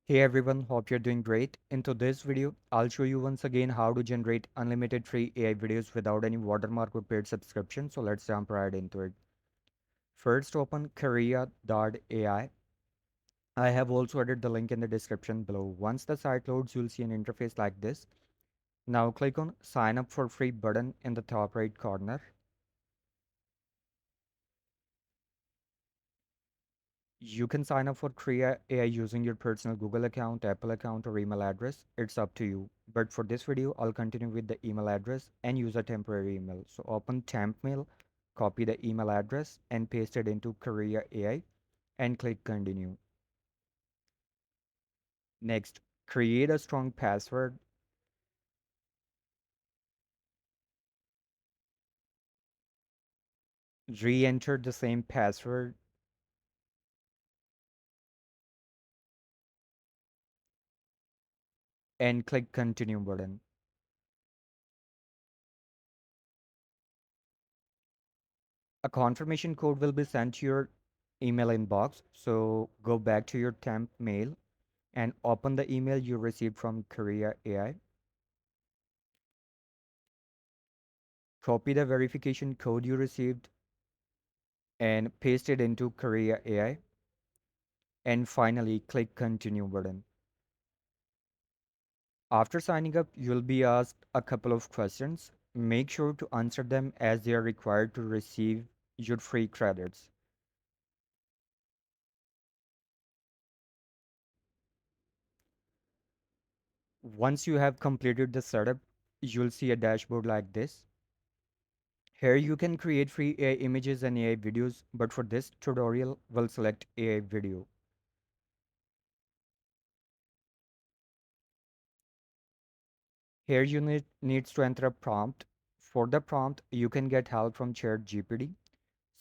Hey everyone, hope you're doing great. In today's video, I'll show you once again how to generate unlimited free AI videos without any watermark or paid subscription. So let's jump right into it. First, open Krea AI. I have also added the link in the description below. Once the site loads, you'll see an interface like this. Now click on sign up for free button in the top right corner. You can sign up for Krea AI using your personal Google account, Apple account, or email address. It's up to you. But for this video, I'll continue with the email address and use a temporary email. So open temp mail, copy the email address and paste it into Krea AI and click continue. Next, create a strong password. Re-enter the same password and click continue button. A confirmation code will be sent to your email inbox. So go back to your temp mail and open the email you received from Krea AI. Copy the verification code you received and paste it into Krea AI. And finally, click continue button. After signing up, you'll be asked a couple of questions. Make sure to answer them as they are required to receive your free credits. Once you have completed the setup, you'll see a dashboard like this. Here you can create free AI images and AI videos, but for this tutorial, we'll select AI video. Here you needs to enter a prompt. For the prompt, you can get help from ChatGPT.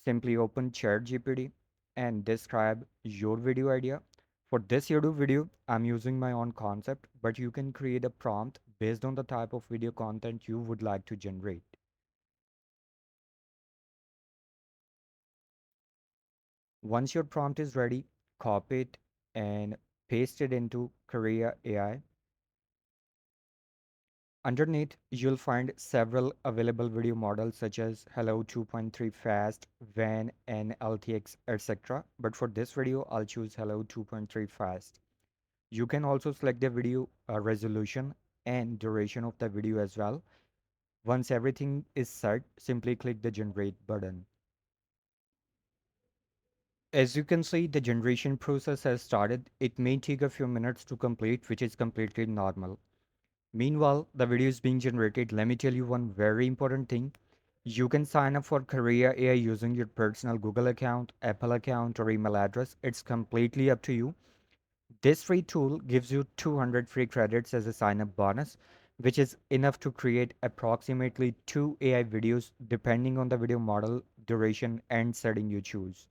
Simply open ChatGPT and describe your video idea. For this YouTube video, I'm using my own concept, but you can create a prompt based on the type of video content you would like to generate. Once your prompt is ready, copy it and paste it into Krea AI. Underneath, you'll find several available video models such as Hello 2.3 Fast, Van, and LTX, etc. But for this video, I'll choose Hello 2.3 Fast. You can also select the video resolution and duration of the video as well. Once everything is set, simply click the generate button. As you can see, the generation process has started. It may take a few minutes to complete, which is completely normal. Meanwhile, the video is being generated. Let me tell you one very important thing. You can sign up for Krea AI using your personal Google account, Apple account, or email address. It's completely up to you. This free tool gives you 200 free credits as a sign up bonus, which is enough to create approximately 2 AI videos depending on the video model, duration, and setting you choose.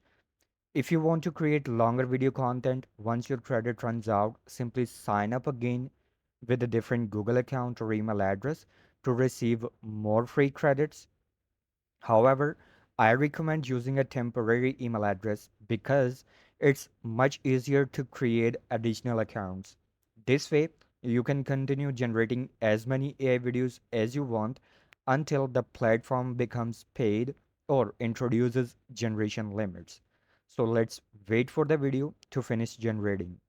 If you want to create longer video content, once your credit runs out, simply sign up again with a different Google account or email address to receive more free credits. However, I recommend using a temporary email address because it's much easier to create additional accounts. This way, you can continue generating as many AI videos as you want until the platform becomes paid or introduces generation limits. So let's wait for the video to finish generating.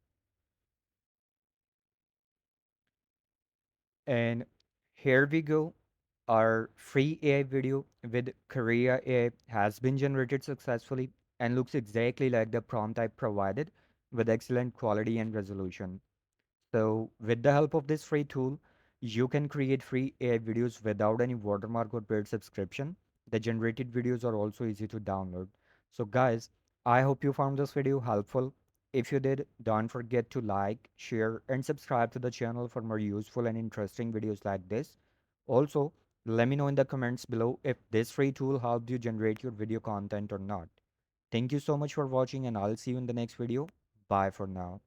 And here we go. Our free AI video with Krea AI has been generated successfully and looks exactly like the prompt I provided with excellent quality and resolution. So with the help of this free tool, you can create free AI videos without any watermark or paid subscription. The generated videos are also easy to download. So guys, I hope you found this video helpful. If you did, don't forget to like, share, and subscribe to the channel for more useful and interesting videos like this. Also, let me know in the comments below if this free tool helped you generate your video content or not. Thank you so much for watching and I'll see you in the next video. Bye for now.